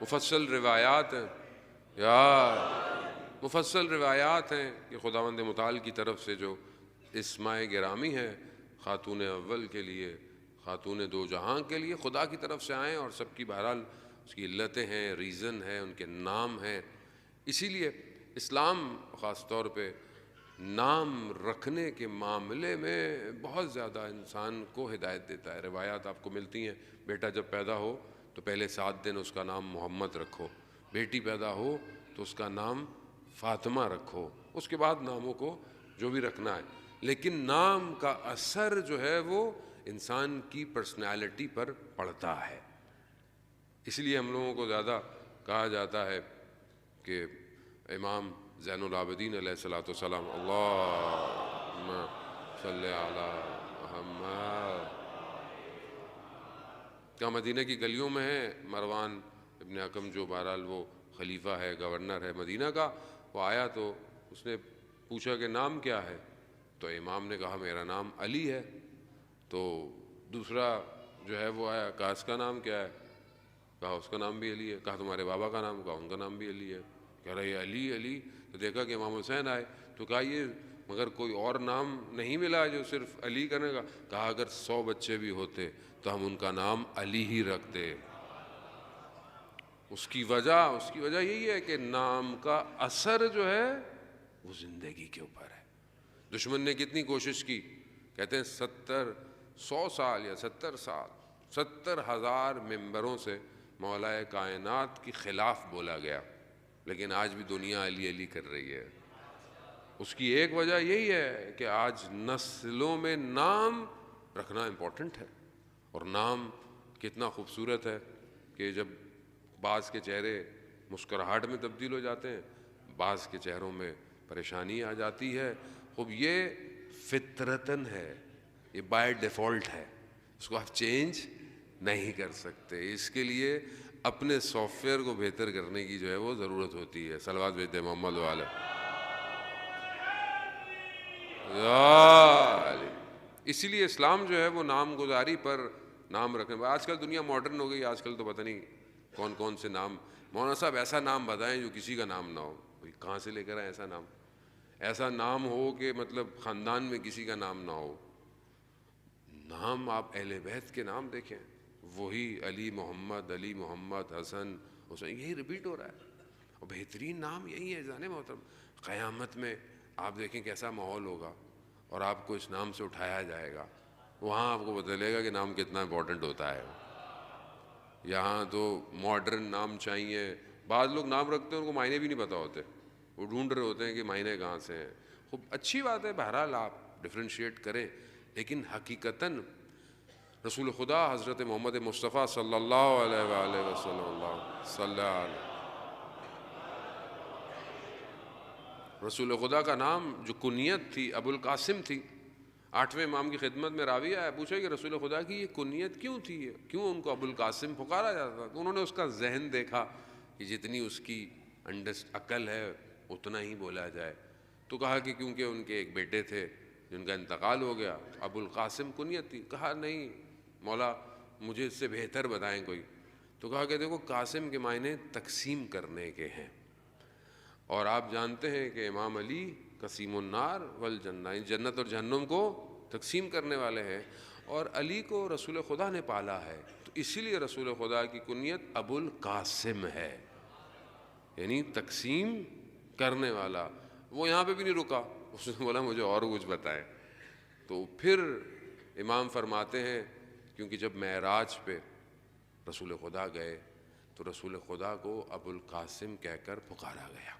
مفصل روایات ہیں یار، مفصل روایات ہیں کہ خداوند متعال کی طرف سے جو اسماء گرامی ہے خاتون اول کے لیے، خاتون دو جہاں کے لیے خدا کی طرف سے آئیں، اور سب کی بہرحال اس کی علتیں ہیں، ریزن ہے، ان کے نام ہیں۔ اسی لیے اسلام خاص طور پہ نام رکھنے کے معاملے میں بہت زیادہ انسان کو ہدایت دیتا ہے۔ روایات آپ کو ملتی ہیں، بیٹا جب پیدا ہو تو پہلے 7 دن اس کا نام محمد رکھو، بیٹی پیدا ہو تو اس کا نام فاطمہ رکھو، اس کے بعد ناموں کو جو بھی رکھنا ہے۔ لیکن نام کا اثر جو ہے وہ انسان کی پرسنالٹی پر پڑتا ہے۔ اس لیے ہم لوگوں کو زیادہ کہا جاتا ہے کہ امام زین العابدین علیہ الصلوۃ والسلام، اللہم صلی علی محمد، کا مدینہ کی گلیوں میں ہے۔ مروان ابن حکم جو بہرحال وہ خلیفہ ہے، گورنر ہے مدینہ کا، وہ آیا تو اس نے پوچھا کہ نام کیا ہے؟ تو امام نے کہا میرا نام علی ہے۔ تو دوسرا جو ہے وہ آیا، کہا اس کا نام کیا ہے؟ کہا اس کا نام بھی علی ہے۔ کہا تمہارے بابا کا نام؟ کہا ان کا نام بھی علی ہے۔ کہہ رہا یہ علی علی، تو دیکھا کہ امام حسین آئے تو کہا یہ مگر کوئی اور نام نہیں ملا جو صرف علی کرنے کا؟ کہا اگر 100 بچے بھی ہوتے تو ہم ان کا نام علی ہی رکھتے۔ اس کی وجہ یہی ہے کہ نام کا اثر جو ہے وہ زندگی کے اوپر ہے۔ دشمن نے کتنی کوشش کی، کہتے ہیں 100 سال یا 70 سال 70,000 ممبروں سے مولا کائنات کی خلاف بولا گیا، لیکن آج بھی دنیا علی علی کر رہی ہے۔ اس کی ایک وجہ یہی ہے کہ آج نسلوں میں نام رکھنا امپورٹنٹ ہے، اور نام کتنا خوبصورت ہے کہ جب بعض کے چہرے مسکراہٹ میں تبدیل ہو جاتے ہیں، بعض کے چہروں میں پریشانی آ جاتی ہے۔ خوب یہ فطرتاً ہے، یہ بائی ڈیفالٹ ہے، اس کو آپ چینج نہیں کر سکتے۔ اس کے لیے اپنے سافٹ ویئر کو بہتر کرنے کی جو ہے وہ ضرورت ہوتی ہے۔ صلوات بھیجتے ہیں محمد والے۔ اسی لیے اسلام جو ہے وہ نام گزاری پر نام رکھنے، آج کل دنیا ماڈرن ہو گئی، آج کل تو پتہ نہیں کون کون سے نام۔ مولانا صاحب ایسا نام بتائیں جو کسی کا نام نہ ہو، کہاں سے لے کر آئے ایسا نام؟ ایسا نام ہو کہ مطلب خاندان میں کسی کا نام نہ ہو۔ نام آپ اہل بیت کے نام دیکھیں، وہی علی محمد حسن حسین، یہی ریپیٹ ہو رہا ہے، اور بہترین نام یہی ہے۔ جانے محترم قیامت میں آپ دیکھیں کیسا ماحول ہوگا، اور آپ کو اس نام سے اٹھایا جائے گا، وہاں آپ کو پتہ چلے گا کہ نام کتنا امپورٹنٹ ہوتا ہے۔ یہاں تو ماڈرن نام چاہیے، بعض لوگ نام رکھتے ہیں ان کو معنی بھی نہیں پتہ ہوتے، وہ ڈھونڈ رہے ہوتے ہیں کہ معنی کہاں سے ہیں۔ خوب اچھی بات ہے، بہرحال آپ ڈفرینشیٹ کریں، لیکن حقیقتاً رسول خدا حضرت محمد مصطفیٰ صلی اللہ علیہ وآلہ وسلم رسول خدا کا نام جو کنیت تھی ابو القاسم تھی۔ 8ویں امام کی خدمت میں راوی آیا، پوچھا کہ رسول خدا کی یہ کنیت کیوں تھی، کیوں ان کو ابو القاسم پکارا جاتا تھا؟ تو انہوں نے اس کا ذہن دیکھا کہ جتنی اس کی عقل ہے اتنا ہی بولا جائے، تو کہا کہ کیونکہ ان کے ایک بیٹے تھے جن کا انتقال ہو گیا، ابو القاسم کنیت تھی۔ کہا نہیں مولا مجھے اس سے بہتر بتائیں کوئی، تو کہا کہ دیکھو قاسم کے معنی تقسیم کرنے کے ہیں، اور آپ جانتے ہیں کہ امام علی قسیم النار والجنہ، جنت اور جہنم کو تقسیم کرنے والے ہیں، اور علی کو رسول خدا نے پالا ہے، تو اسی لیے رسول خدا کی کنیت ابو القاسم ہے، یعنی تقسیم کرنے والا۔ وہ یہاں پہ بھی نہیں رکا، اس نے بولا مجھے اور کچھ بتائیں۔ تو پھر امام فرماتے ہیں کیونکہ جب معراج پہ رسول خدا گئے تو رسول خدا کو ابو القاسم کہہ کر پکارا گیا۔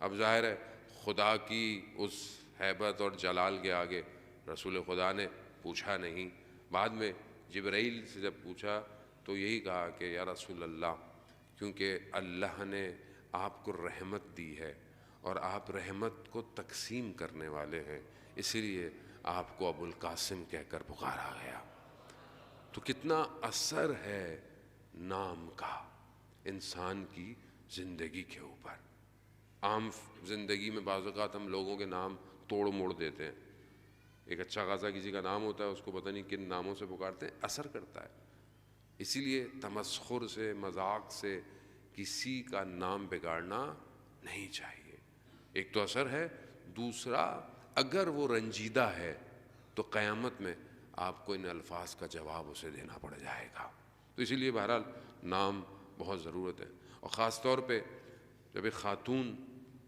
اب ظاہر ہے خدا کی اس ہیبت اور جلال کے آگے رسول خدا نے پوچھا نہیں، بعد میں جبرائیل سے جب پوچھا تو یہی کہا کہ یا رسول اللہ، کیونکہ اللہ نے آپ کو رحمت دی ہے اور آپ رحمت کو تقسیم کرنے والے ہیں، اسی لیے آپ کو ابو القاسم کہہ کر پکارا گیا۔ تو کتنا اثر ہے نام کا انسان کی زندگی کے اوپر۔ عام زندگی میں بعض اوقات ہم لوگوں کے نام توڑ موڑ دیتے ہیں، ایک اچھا خاصا کسی کا نام ہوتا ہے اس کو پتہ نہیں کن ناموں سے پکارتے ہیں، اثر کرتا ہے۔ اسی لیے تمسخر سے، مذاق سے کسی کا نام بگاڑنا نہیں چاہیے. ایک تو اثر ہے، دوسرا اگر وہ رنجیدہ ہے تو قیامت میں آپ کو ان الفاظ کا جواب اسے دینا پڑ جائے گا. تو اسی لیے بہرحال نام بہت ضرورت ہے، اور خاص طور پہ جب ایک خاتون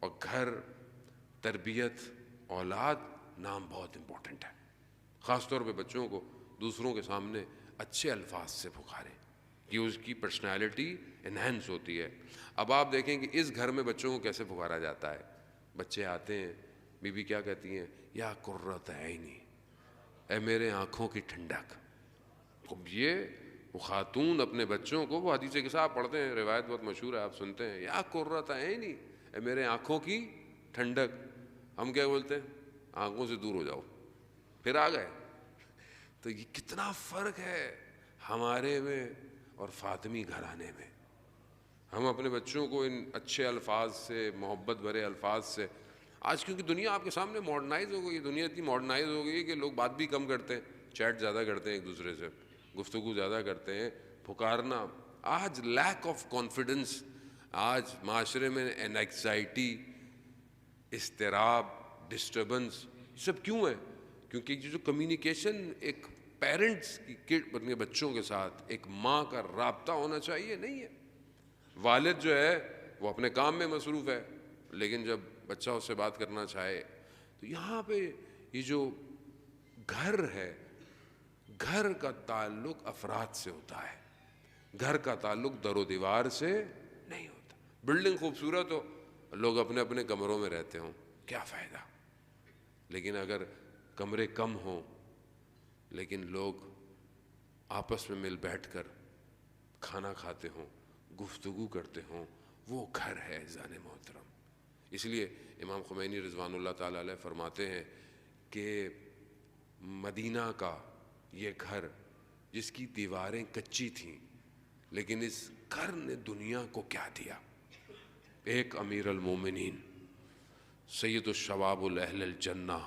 اور گھر، تربیت، اولاد، نام بہت امپورٹنٹ ہے. خاص طور پہ بچوں کو دوسروں کے سامنے اچھے الفاظ سے پکاریں کہ اس کی پرسنالٹی انہینس ہوتی ہے. اب آپ دیکھیں کہ اس گھر میں بچوں کو کیسے پکارا جاتا ہے. بچے آتے ہیں، بیوی کیا کہتی ہیں؟ یا قرۃ عینی، اے میرے آنکھوں کی ٹھنڈک. اب یہ وہ خاتون اپنے بچوں کو، وہ حدیث کے ساتھ پڑھتے ہیں، روایت بہت مشہور ہے، آپ سنتے ہیں، یا قرۃ عینی، اے میرے آنکھوں کی ٹھنڈک. ہم کیا بولتے ہیں؟ آنکھوں سے دور ہو جاؤ، پھر آ گئے. تو یہ کتنا فرق ہے ہمارے میں اور فاطمی گھرانے میں. ہم اپنے بچوں کو ان اچھے الفاظ سے، محبت بھرے الفاظ سے، آج کیونکہ دنیا آپ کے سامنے ماڈرنائز ہو گئی، دنیا اتنی ماڈرنائز ہو گئی ہے کہ لوگ بات بھی کم کرتے ہیں، چیٹ زیادہ کرتے ہیں، ایک دوسرے سے گفتگو زیادہ کرتے ہیں. پکارنا آج لیک آف کانفیڈنس، آج معاشرے میں اینگزائٹی، اضطراب، ڈسٹربنس، سب کیوں ہے؟ کیونکہ یہ جو کمیونیکیشن ایک پیرنٹس کی اپنے بچوں کے ساتھ، ایک ماں کا رابطہ ہونا چاہیے، نہیں ہے. والد جو ہے وہ اپنے کام میں مصروف ہے، لیکن جب بچہ اس سے بات کرنا چاہے تو یہاں پہ یہ جو گھر ہے، گھر کا تعلق افراد سے ہوتا ہے، گھر کا تعلق در و دیوار سے نہیں ہوتا. بلڈنگ خوبصورت ہو، لوگ اپنے اپنے کمروں میں رہتے ہوں، کیا فائدہ؟ لیکن اگر کمرے کم ہوں لیکن لوگ آپس میں مل بیٹھ کر کھانا کھاتے ہوں، گفتگو کرتے ہوں، وہ گھر ہے عزیزان محترم. اس لیے امام خمینی رضوان اللہ تعالی علیہ فرماتے ہیں کہ مدینہ کا یہ گھر جس کی دیواریں کچی تھیں، لیکن اس گھر نے دنیا کو کیا دیا. ایک امیر المومنین سید الشباب الاہل الجنہ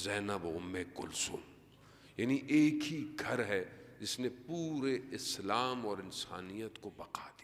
زینب ام کلثوم، یعنی ایک ہی گھر ہے جس نے پورے اسلام اور انسانیت کو بقا دی.